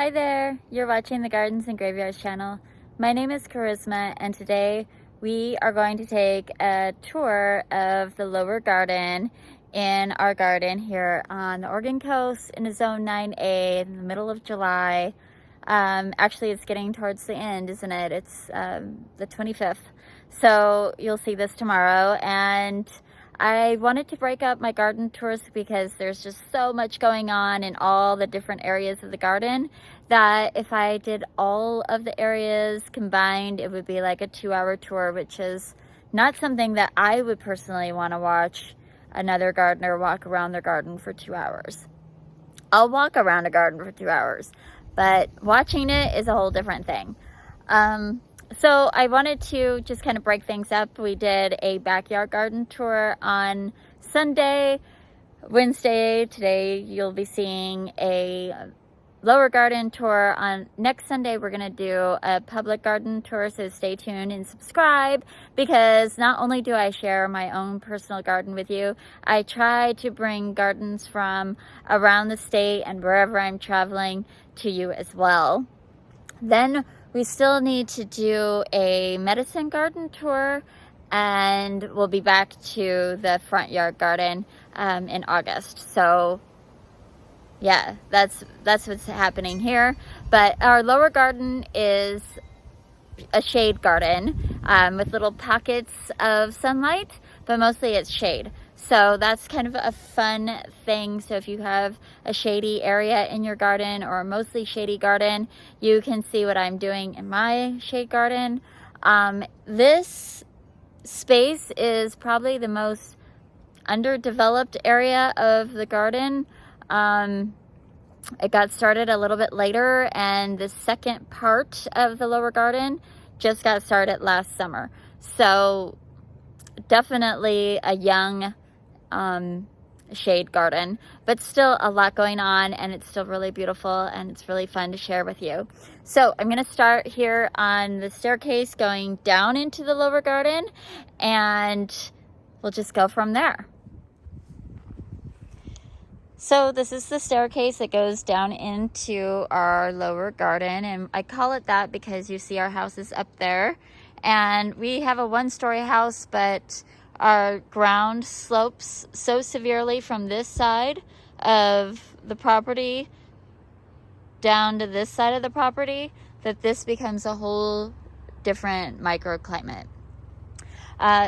Hi there, you're watching the Gardens and Graveyards channel. My name is Charisma, and today we are going to take a tour of the lower garden in our garden here on the Oregon coast in the Zone 9A in the middle of July. Actually, it's getting towards the end, isn't it? It's the 25th. So you'll see this tomorrow, and I wanted to break up my garden tours because there's just so much going on in all the different areas of the garden that if I did all of the areas combined, it would be like a 2-hour tour, which is not something that I would personally want to watch another gardener walk around their garden for 2 hours. I'll walk around a garden for 2 hours, but watching it is a whole different thing. So I wanted to just kind of break things up. We did a backyard garden tour on Sunday. Wednesday, today, you'll be seeing a lower garden tour. On next Sunday, we're going to do a public garden tour, so stay tuned and subscribe, because not only do I share my own personal garden with you, I try to bring gardens from around the state and wherever I'm traveling to you as well. Then we still need to do a medicine garden tour, and we'll be back to the front yard garden in August. So yeah, that's what's happening here. But our lower garden is a shade garden with little pockets of sunlight, but mostly it's shade. So that's kind of a fun thing. So if you have a shady area in your garden or a mostly shady garden, you can see what I'm doing in my shade garden. This space is probably the most underdeveloped area of the garden. It got started a little bit later, and the second part of the lower garden just got started last summer. So definitely a young shade garden, but still a lot going on, and it's still really beautiful, and it's really fun to share with you. So I'm going to start here on the staircase going down into the lower garden, and we'll just go from there. So this is the staircase that goes down into our lower garden, and I call it that because you see our house is up there, and we have a one-story house, but our ground slopes so severely from this side of the property down to this side of the property that this becomes a whole different microclimate.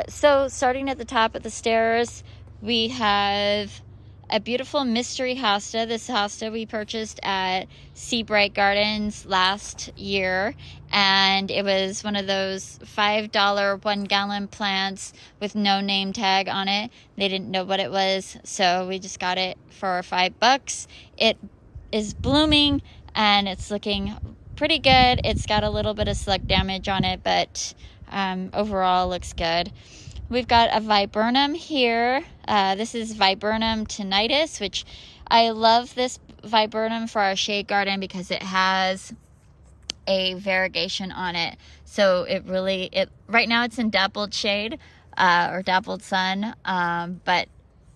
So starting at the top of the stairs, we have a beautiful mystery hosta. This hosta we purchased at Seabright Gardens last year, and it was one of those $5 1-gallon plants with no name tag on it. They didn't know what it was, so we just got it for $5. It is blooming and it's looking pretty good. It's got a little bit of slug damage on it, but overall looks good. We've got a viburnum here. This is Viburnum tinnitus, which I love this viburnum for our shade garden because it has a variegation on it. So right now it's in dappled shade or dappled sun, but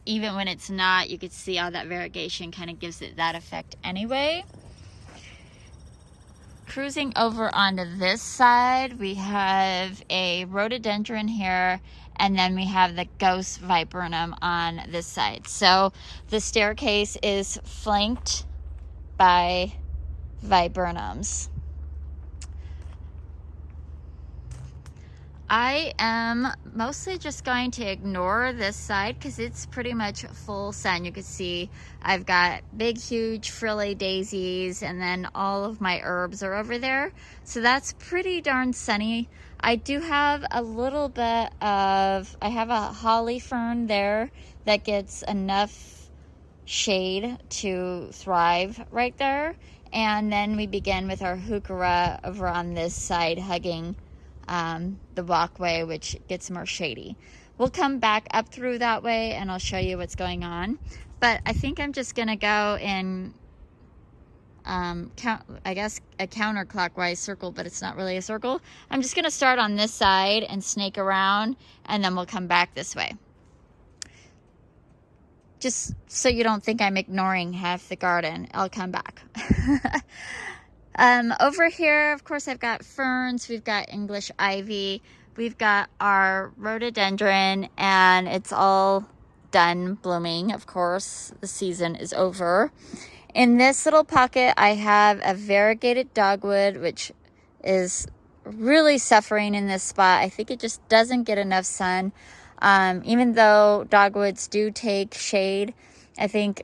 even when it's not, you can see how that variegation kind of gives it that effect anyway. Cruising over onto this side, we have a rhododendron here, and then we have the ghost viburnum on this side. So the staircase is flanked by viburnums. I am mostly just going to ignore this side because it's pretty much full sun. You can see I've got big, huge frilly daisies, and then all of my herbs are over there. So that's pretty darn sunny. I do have a little bit of, I have a holly fern there that gets enough shade to thrive right there. And then we begin with our heuchera over on this side, hugging the walkway, which gets more shady. We'll come back up through that way and I'll show you what's going on. But I think I'm just gonna go in I guess a counterclockwise circle, but it's not really a circle. I'm just gonna start on this side and snake around, and then we'll come back this way. Just so you don't think I'm ignoring half the garden, I'll come back. Over here, of course, I've got ferns, we've got English ivy, we've got our rhododendron, and it's all done blooming. Of course, the season is over. In this little pocket, I have a variegated dogwood, which is really suffering in this spot. I think it just doesn't get enough sun. Even though dogwoods do take shade, I think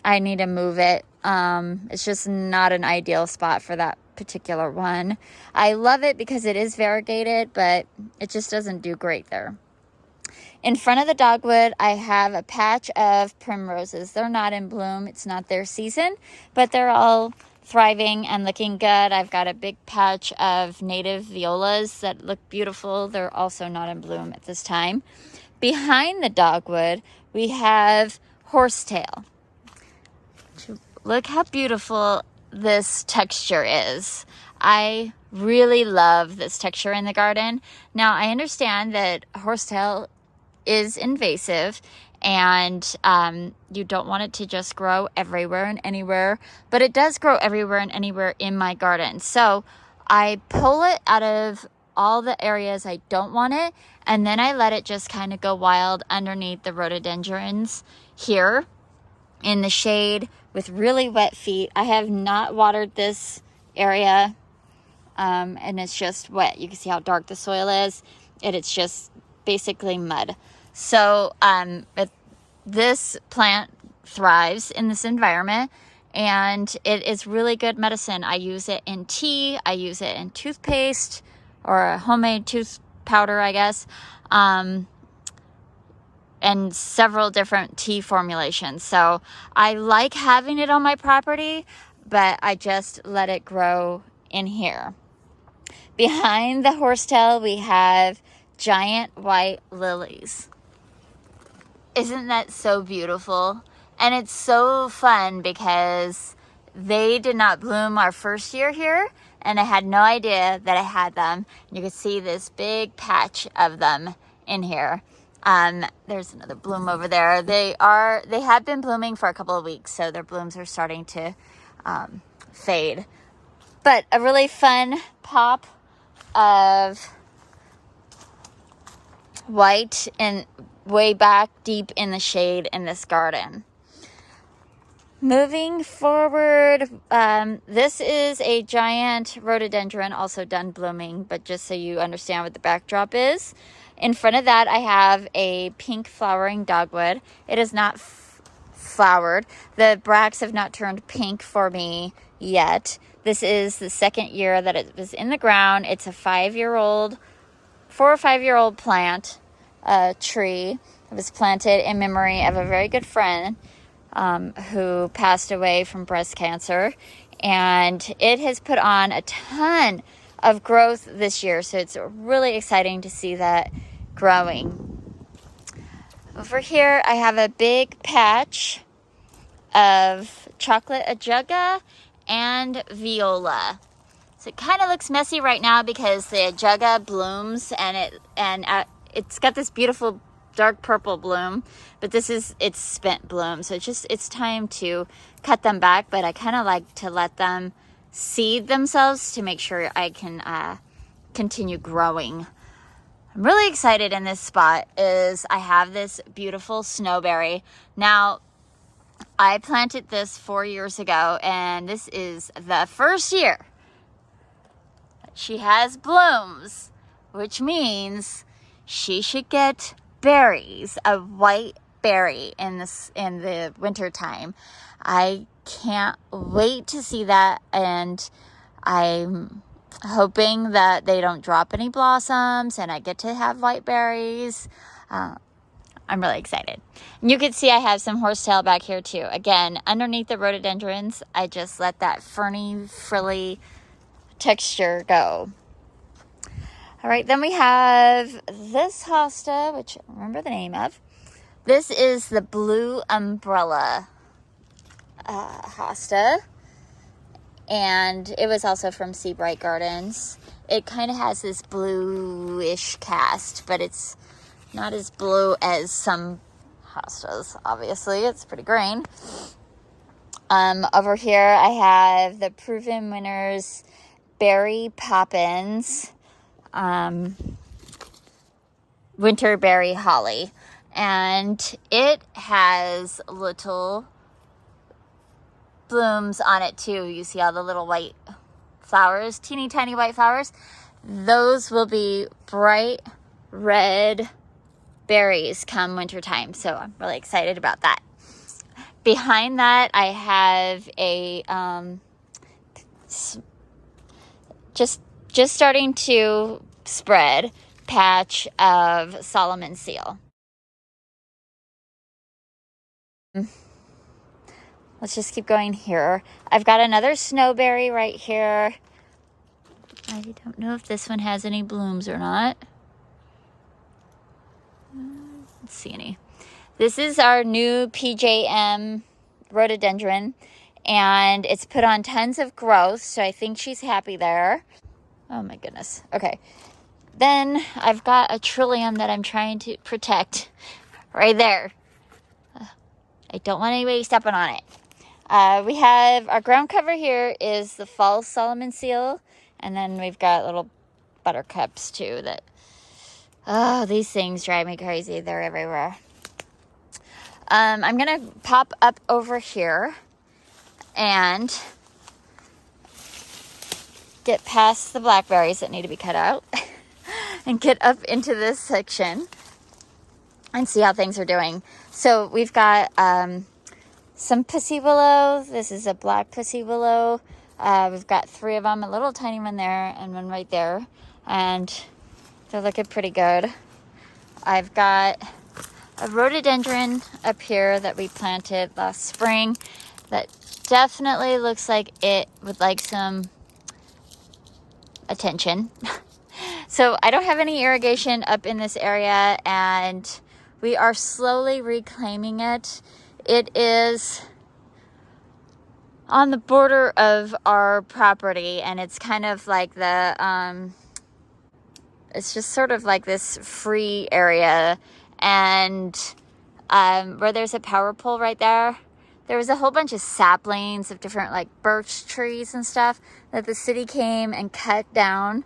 I need to move it. It's just not an ideal spot for that particular one. I love it because it is variegated, but it just doesn't do great there. In front of the dogwood, I have a patch of primroses. They're not in bloom. It's not their season, but they're all thriving and looking good. I've got a big patch of native violas that look beautiful. They're also not in bloom at this time. Behind the dogwood, we have horsetail. Look how beautiful this texture is. I really love this texture in the garden. Now, I understand that horsetail is invasive and you don't want it to just grow everywhere and anywhere, but it does grow everywhere and anywhere in my garden. So I pull it out of all the areas I don't want it, and then I let it just kind of go wild underneath the rhododendrons here in the shade with really wet feet. I have not watered this area and it's just wet. You can see how dark the soil is, and it's just basically mud. So this plant thrives in this environment, and it is really good medicine. I use it in tea, I use it in toothpaste, or a homemade tooth powder, I guess, and several different tea formulations. So I like having it on my property, but I just let it grow in here. Behind the horsetail, we have giant white lilies. Isn't that so beautiful? And it's so fun because they did not bloom our first year here, and I had no idea that I had them. You can see this big patch of them in here. There's another bloom over there. They have been blooming for a couple of weeks, so their blooms are starting to fade. But a really fun pop of white and way back deep in the shade in this garden. Moving forward, this is a giant rhododendron, also done blooming, but just so you understand what the backdrop is. In front of that, I have a pink flowering dogwood. It is not flowered. The bracts have not turned pink for me yet. This is the second year that it was in the ground. It's a 4 or 5 year old plant, tree. It was planted in memory of a very good friend who passed away from breast cancer, and it has put on a ton of growth this year, so it's really exciting to see that growing. Over here, I have a big patch of chocolate ajuga and viola. So it kind of looks messy right now because the ajuga blooms and it's got this beautiful dark purple bloom, but it's spent bloom, so it's time to cut them back. But I kind of like to let them seed themselves to make sure I can continue growing. I'm really excited in this spot is I have this beautiful snowberry. Now, I planted this 4 years ago, and this is the first year she has blooms, which means she should get berries, a white berry in the winter time. I can't wait to see that, and I'm hoping that they don't drop any blossoms and I get to have white berries. I'm really excited. And you can see I have some horsetail back here too. Again, underneath the rhododendrons, I just let that ferny, frilly texture go. All right, then we have this hosta, which I don't remember the name of. This is the blue umbrella hosta, and it was also from Seabright Gardens. It kind of has this bluish cast, but it's not as blue as some hostas, obviously. It's pretty green. Over here I have the Proven Winners Berry Poppins, Winter Berry Holly. And it has little blooms on it too. You see all the little white flowers, teeny tiny white flowers. Those will be bright red berries come wintertime. So I'm really excited about that. Behind that, I have a just starting to spread patch of Solomon seal. Let's just keep going here. I've got another snowberry right here. I don't know if this one has any blooms or not. Let's see any. This is our new PJM rhododendron, and it's put on tons of growth, so I think she's happy there. Oh my goodness. Okay. Then I've got a trillium that I'm trying to protect right there. I don't want anybody stepping on it. We have our ground cover here is the false Solomon seal, and then we've got little buttercups too that, oh, these things drive me crazy. They're everywhere. I'm gonna pop up over here and get past the blackberries that need to be cut out and get up into this section and see how things are doing. So we've got some pussy willow. This is a black pussy willow. We've got 3 of them, a little tiny one there and one right there, and they're looking pretty good. I've got a rhododendron up here that we planted last spring that definitely looks like it would like some attention. So I don't have any irrigation up in this area, and we are slowly reclaiming it. It is on the border of our property, and it's kind of like the it's just sort of like this free area, and where there's a power pole right there, there was a whole bunch of saplings of different like birch trees and stuff that the city came and cut down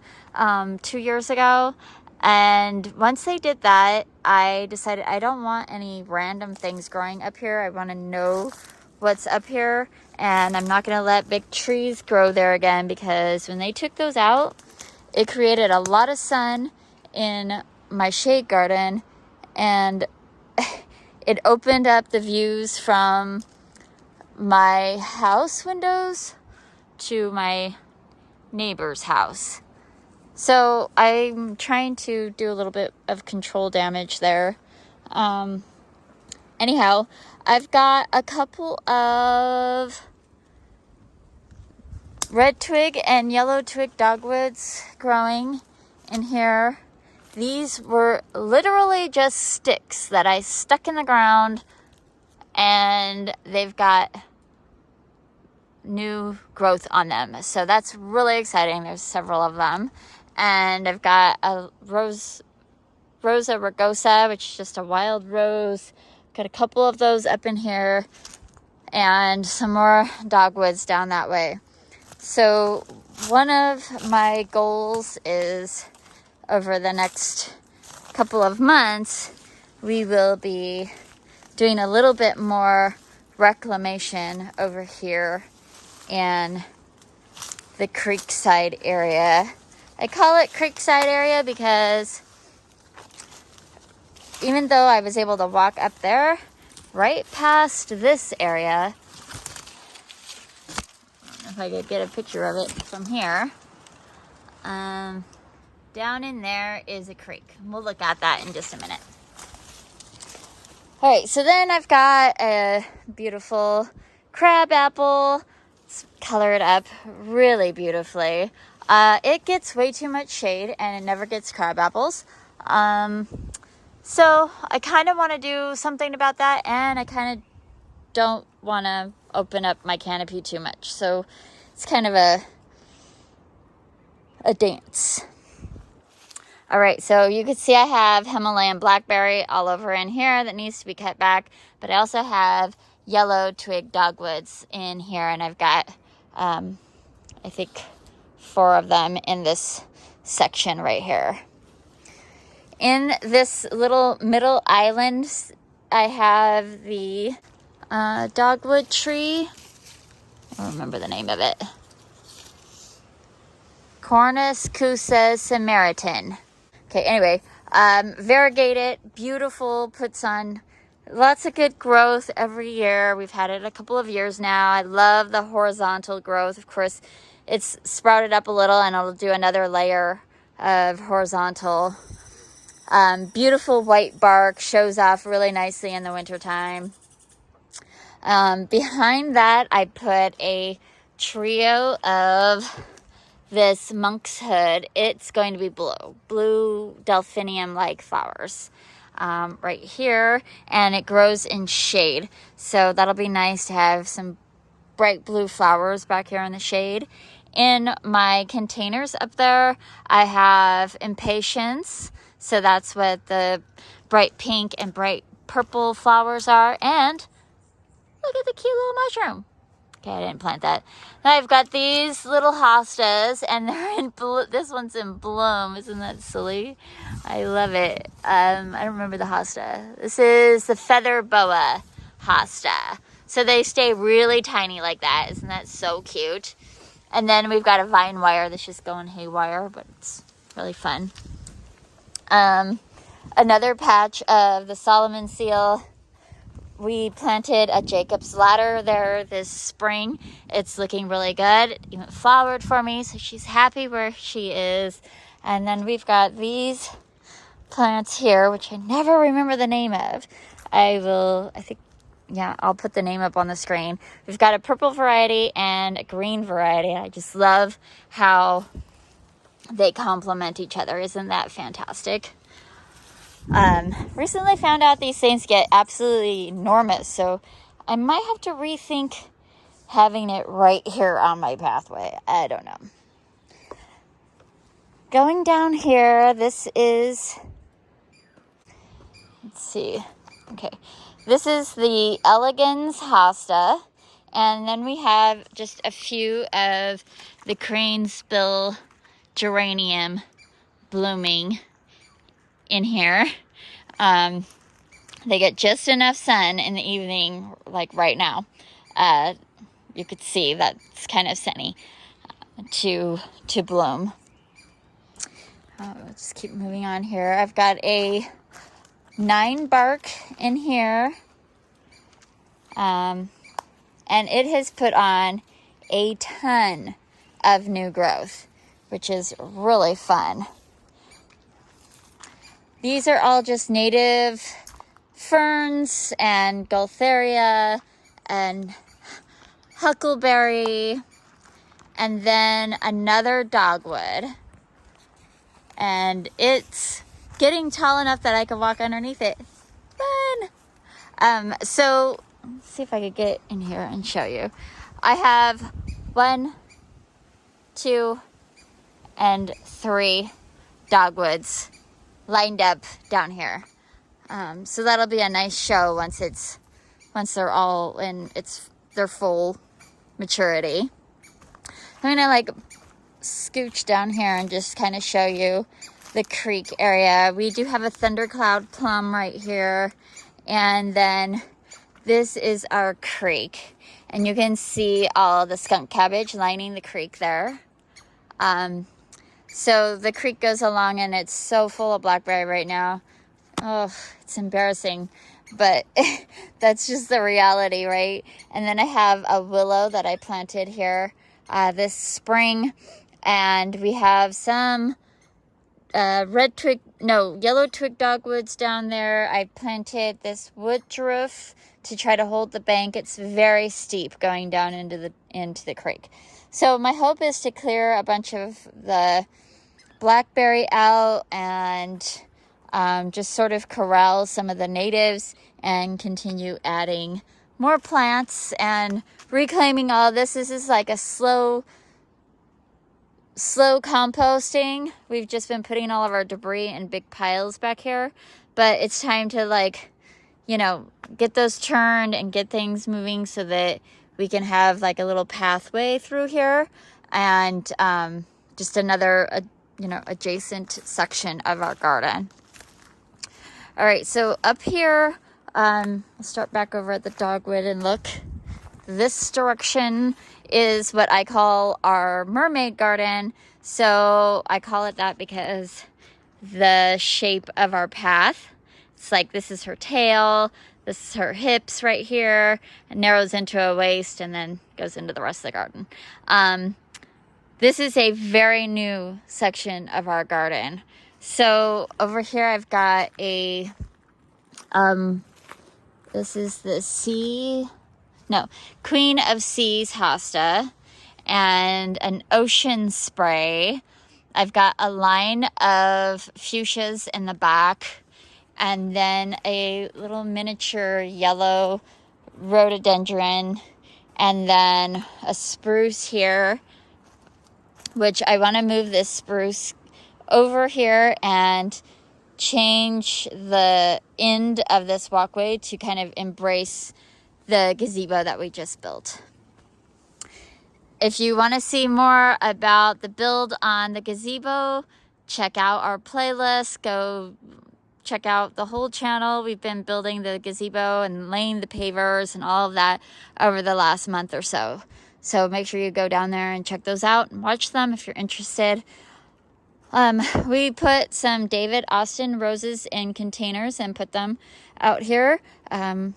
2 years ago. And once they did that, I decided I don't want any random things growing up here. I want to know what's up here, and I'm not going to let big trees grow there again, because when they took those out, it created a lot of sun in my shade garden, and it opened up the views from my house windows to my neighbor's house. So I'm trying to do a little bit of control damage there. Anyhow, I've got a couple of red twig and yellow twig dogwoods growing in here. These were literally just sticks that I stuck in the ground, and they've got new growth on them. So that's really exciting. There's several of them. And I've got a Rosa rugosa, which is just a wild rose. Got a couple of those up in here, and some more dogwoods down that way. So one of my goals is, over the next couple of months, we will be doing a little bit more reclamation over here in the Creekside area. I call it Creekside area because even though I was able to walk up there, right past this area, I don't know if I could get a picture of it from here, down in there is a creek. We'll look at that in just a minute. All right, so then I've got a beautiful crab apple. It's colored up really beautifully. It gets way too much shade, and it never gets crab apples. So I kind of want to do something about that, and I kind of don't want to open up my canopy too much. So it's kind of a dance. All right, so you can see I have Himalayan blackberry all over in here that needs to be cut back, but I also have yellow twig dogwoods in here, and I've got, I think, 4 of them in this section right here. In this little middle island, I have the dogwood tree. I don't remember the name of it. Cornus Cusa Samaritan. Okay, anyway, variegated, beautiful, puts on lots of good growth every year. We've had it a couple of years now. I love the horizontal growth. Of course, it's sprouted up a little, and I'll do another layer of horizontal. Beautiful white bark, shows off really nicely in the wintertime. Behind that, I put a trio of this monk's hood. It's going to be blue delphinium-like flowers right here, and it grows in shade. So that'll be nice to have some bright blue flowers back here in the shade. In my containers up there, I have impatiens. So that's what the bright pink and bright purple flowers are. And look at the cute little mushroom. Okay, I didn't plant that. Now I've got these little hostas, and they're in this one's in bloom. Isn't that silly? I love it. I don't remember the hosta. This is the feather boa hosta. So they stay really tiny like that. Isn't that so cute? And then we've got a vine wire that's just going haywire, but it's really fun. Another patch of the Solomon seal. We planted a Jacob's ladder there this spring. It's looking really good. It even flowered for me, so she's happy where she is. And then we've got these plants here, which I never remember the name of. I'll put the name up on the screen. We've got a purple variety and a green variety. I just love how they complement each other. Isn't that fantastic? Recently found out these things get absolutely enormous, so I might have to rethink having it right here on my pathway. I don't know. Going down here, this is, let's see, okay, this is the Elegans hosta, and then we have just a few of the crane's-bill geranium blooming in here. They get just enough sun in the evening, like right now. You could see that's kind of sunny to bloom. Let's keep moving on here. I've got a 9 bark in here, and it has put on a ton of new growth, which is really fun. These are all just native ferns and Gaultheria and huckleberry, and then another dogwood. And it's getting tall enough that I can walk underneath it. Fun! So let's see if I could get in here and show you. I have 1, 2, and 3 dogwoods lined up down here. So that'll be a nice show once they're all in their full maturity. I'm gonna scooch down here and just kind of show you the creek area. We do have a thundercloud plum right here, and then this is our creek, and you can see all the skunk cabbage lining the creek there. So the creek goes along, and it's so full of blackberry right now. Oh, it's embarrassing, but that's just the reality, right? And then I have a willow that I planted here this spring, and we have some yellow twig dogwoods down there. I planted this woodruff to try to hold the bank. It's very steep going down into the creek. So my hope is to clear a bunch of the blackberry out and just sort of corral some of the natives and continue adding more plants and reclaiming all this. This is like a slow composting. We've just been putting all of our debris in big piles back here, but it's time to you know, get those turned and get things moving so that we can have like a little pathway through here, and just another, you know, adjacent section of our garden. All right, so up here, I'll start back over at the dogwood and look. This direction is what I call our mermaid garden. So I call it that because the shape of our path, it's like this is her tail, this is her hips right here, it narrows into a waist and then goes into the rest of the garden. This is a very new section of our garden. So over here I've got a, this is the Queen of Seas hosta and an ocean spray. I've got a line of fuchsias in the back, and then a little miniature yellow rhododendron, and then a spruce here, which I want to move this spruce over here and change the end of this walkway to kind of embrace the gazebo that we just built. If you want to see more about the build on the gazebo, check out our playlist. Go check out the whole channel. We've been building the gazebo and laying the pavers and all of that over the last month or so. So make sure you go down there and check those out and watch them if you're interested. We put some David Austin roses in containers and put them out here. And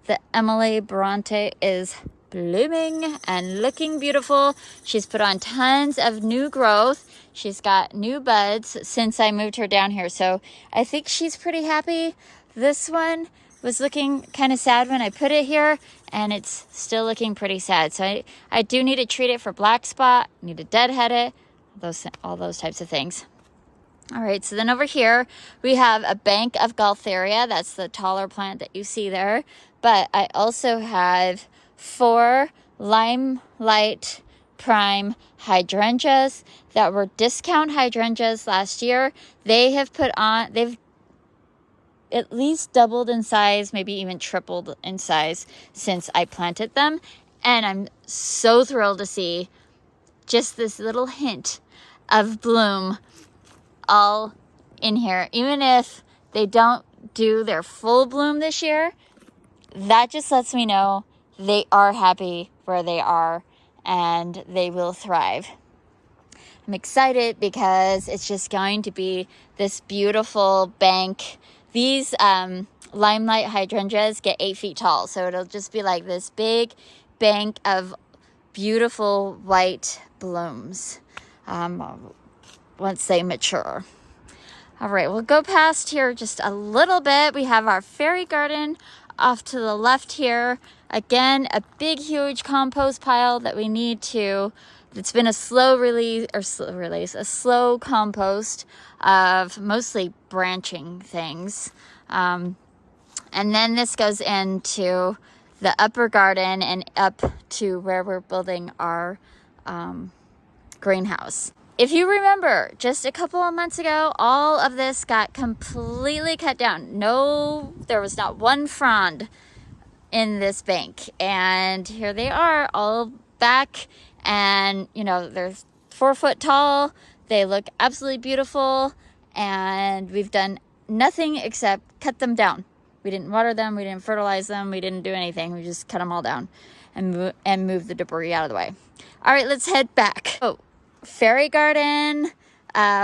the Emily Bronte is blooming and looking beautiful. She's put on tons of new growth. She's got new buds since I moved her down here. So I think she's pretty happy. This one was looking kind of sad when I put it here, and it's still looking pretty sad. So I do need to treat it for black spot, need to deadhead it, all those types of things. All right, so then over here we have a bank of Gaultheria. That's the taller plant that you see there. But I also have 4 Limelight Prime hydrangeas that were discount hydrangeas last year. They've at least doubled in size, maybe even tripled in size since I planted them. And I'm so thrilled to see just this little hint of bloom all in here. Even if they don't do their full bloom this year, that just lets me know they are happy where they are and they will thrive. I'm excited because it's just going to be this beautiful bank. These limelight hydrangeas get 8 feet tall, so it'll just be like this big bank of beautiful white blooms once they mature. All right, we'll go past here just a little bit. We have our fairy garden off to the left here. Again, a big, huge compost pile that we need to, it's been a slow compost of mostly branching things. And then this goes into the upper garden and up to where we're building our greenhouse. If you remember, just a couple of months ago, all of this got completely cut down. There was not one frond in this bank. And here they are, all back. And, you know, they're 4 foot tall. They look absolutely beautiful. And we've done nothing except cut them down. We didn't water them. We didn't fertilize them. We didn't do anything. We just cut them all down and move the debris out of the way. All right, let's head back. Oh. Fairy garden.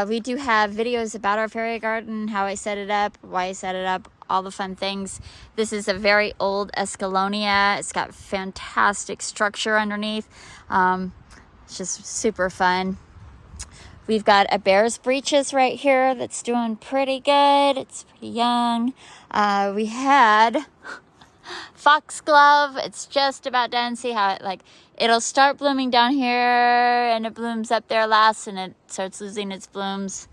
We do have videos about our fairy garden, how I set it up, why I set it up, all the fun things. This is a very old escallonia. It's got fantastic structure underneath. It's just super fun. We've got a bear's breeches right here that's doing pretty good. It's pretty young. We had foxglove. It's just about done. See how it'll start blooming down here and it blooms up there last and it starts losing its blooms.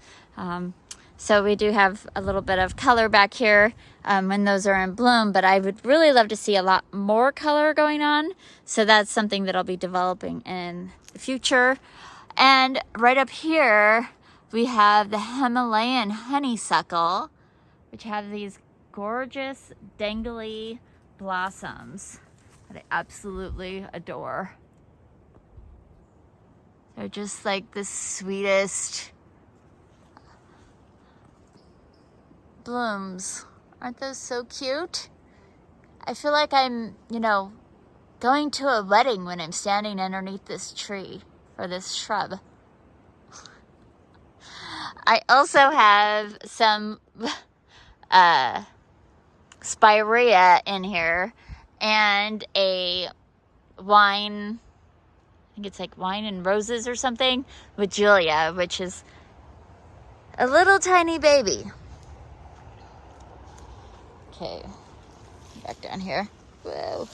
So we do have a little bit of color back here when those are in bloom, but I would really love to see a lot more color going on. So that's something that I'll be developing in the future. And right up here, we have the Himalayan honeysuckle, which have these gorgeous dangly blossoms that I absolutely adore. They're just like the sweetest blooms. Aren't those so cute? I feel like I'm, you know, going to a wedding when I'm standing underneath this tree or this shrub. I also have some spirea in here and a wine, I think it's like wine and roses or something, with Julia, which is a little tiny baby. Okay, back down here. Whoa.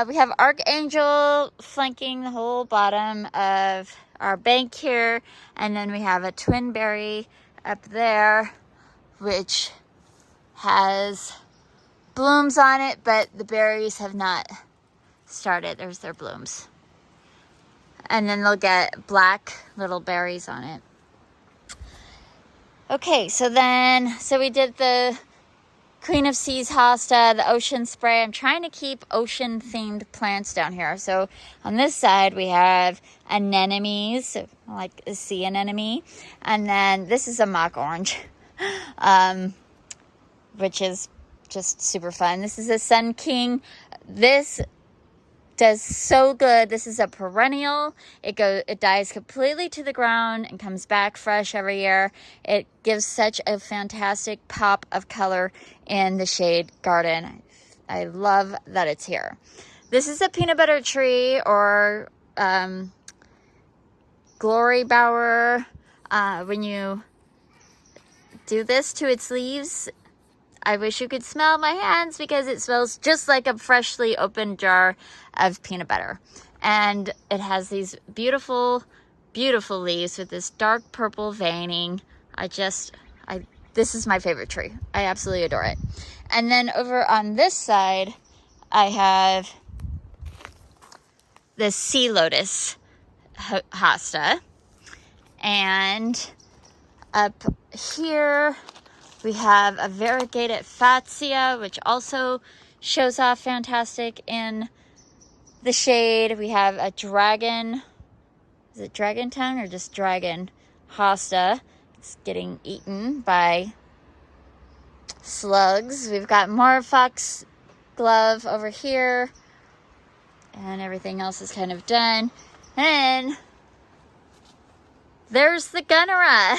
We have Archangel flanking the whole bottom of our bank here, and then we have a twin berry up there, which has blooms on it, but the berries have not started. There's their blooms. And then they'll get black little berries on it. Okay, so we did the Queen of Seas hosta, the ocean spray. I'm trying to keep ocean themed plants down here. So on this side we have anemones, like a sea anemone, and then this is a mock orange, which is just super fun. This is a Sun King. This does so good. This is a perennial. It dies completely to the ground and comes back fresh every year. It gives such a fantastic pop of color in the shade garden. I love that it's here. This is a peanut butter tree, or glory bower. When you do this to its leaves, I wish you could smell my hands, because it smells just like a freshly opened jar of peanut butter. And it has these beautiful, beautiful leaves with this dark purple veining. This is my favorite tree. I absolutely adore it. And then over on this side, I have the sea lotus hosta. And up here, we have a variegated fatsia, which also shows off fantastic in the shade. We have a dragon, is it dragon tongue or just dragon hosta? It's getting eaten by slugs. We've got more foxglove over here, and everything else is kind of done. And there's the gunnera.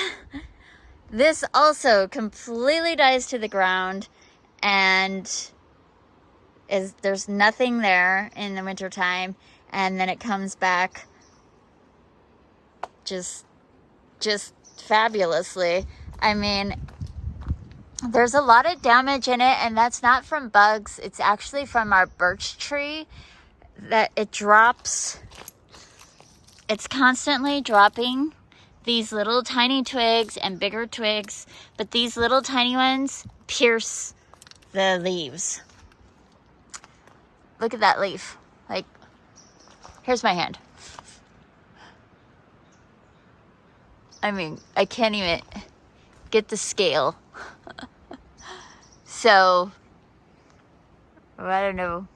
This also completely dies to the ground, and there's nothing there in the wintertime, and then it comes back just fabulously. I mean, there's a lot of damage in it, and that's not from bugs. It's actually from our birch tree that it drops. It's constantly dropping these little tiny twigs and bigger twigs, but these little tiny ones pierce the leaves. Look at that leaf. Like, here's my hand. I mean, I can't even get the scale. So, I don't know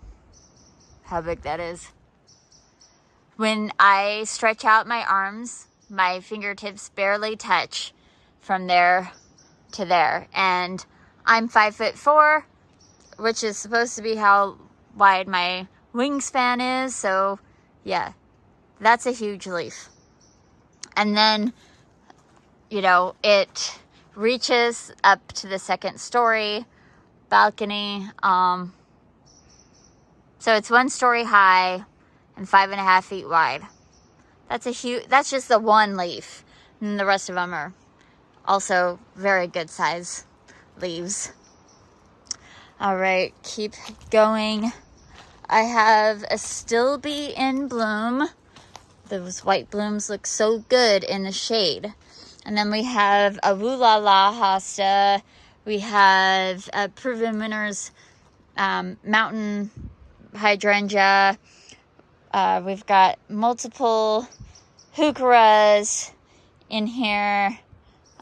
how big that is. When I stretch out my arms, my fingertips barely touch from there to there. And I'm 5'4", which is supposed to be how wide my wingspan is. So yeah, that's a huge leaf. And then, you know, it reaches up to the second story balcony. So it's 1 story high and 5.5 feet wide. That's just the one leaf. And the rest of them are also very good size leaves. All right, keep going. I have a stilby in bloom. Those white blooms look so good in the shade. And then we have a Woo La La hosta. We have a Proven Winners mountain hydrangea. We've got multiple heucheras in here.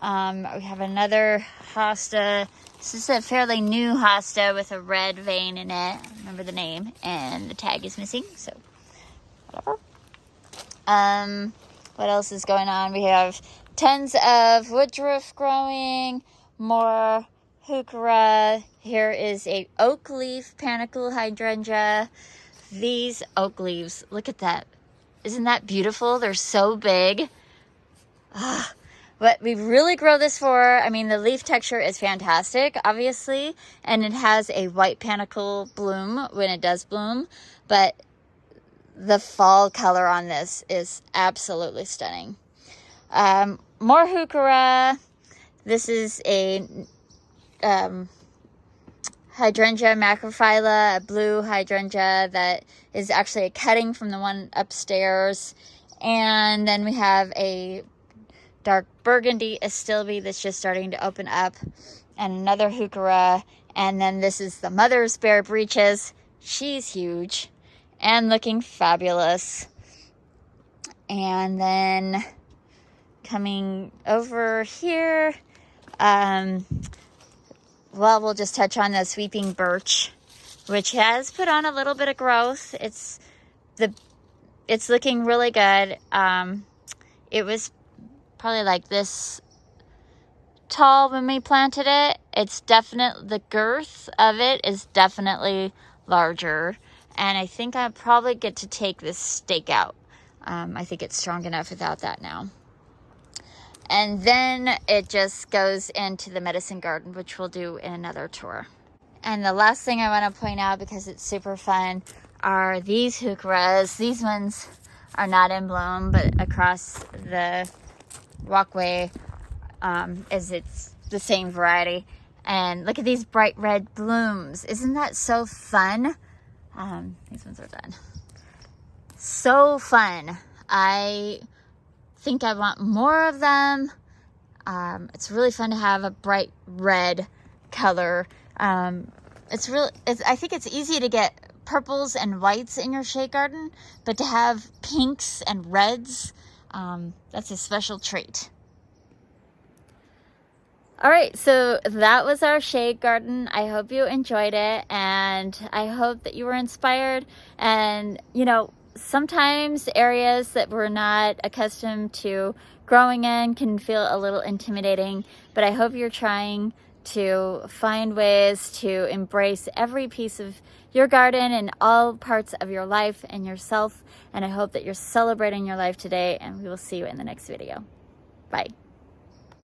We have another hosta This is a fairly new hosta with a red vein in it. I remember the name, and the tag is missing, so whatever. What else is going on? We have tons of woodruff growing, more heuchera. Here is a oak leaf panicle hydrangea. These oak leaves, look at that. Isn't that beautiful? They're so big. What we really grow this for, I mean, the leaf texture is fantastic, obviously, and it has a white panicle bloom when it does bloom, but the fall color on this is absolutely stunning. More heuchera. This is a hydrangea macrophylla, a blue hydrangea that is actually a cutting from the one upstairs. And then we have a dark burgundy astilbe that's just starting to open up, and another heuchera. And then this is the mother's bare breeches. She's huge and looking fabulous. And then coming over here, well, we'll just touch on the sweeping birch, which has put on a little bit of growth. It's looking really good. It was probably like this tall when we planted it. It's definitely, the girth of it is definitely larger, and I think I probably get to take this stake out. I think it's strong enough without that now. And then it just goes into the medicine garden, which we'll do in another tour. And the last thing I want to point out, because it's super fun, are these heucheras. These ones are not in bloom, but across the walkway it's the same variety. And look at these bright red blooms. Isn't that so fun? These ones are done. So fun. I think I want more of them. It's really fun to have a bright red color. I think it's easy to get purples and whites in your shade garden, but to have pinks and reds, that's a special treat. All right, so that was our shade garden. I hope you enjoyed it, and I hope that you were inspired. And, you know, sometimes areas that we're not accustomed to growing in can feel a little intimidating, but I hope you're trying to find ways to embrace every piece of your garden and all parts of your life and yourself. And I hope that you're celebrating your life today, and we will see you in the next video. Bye.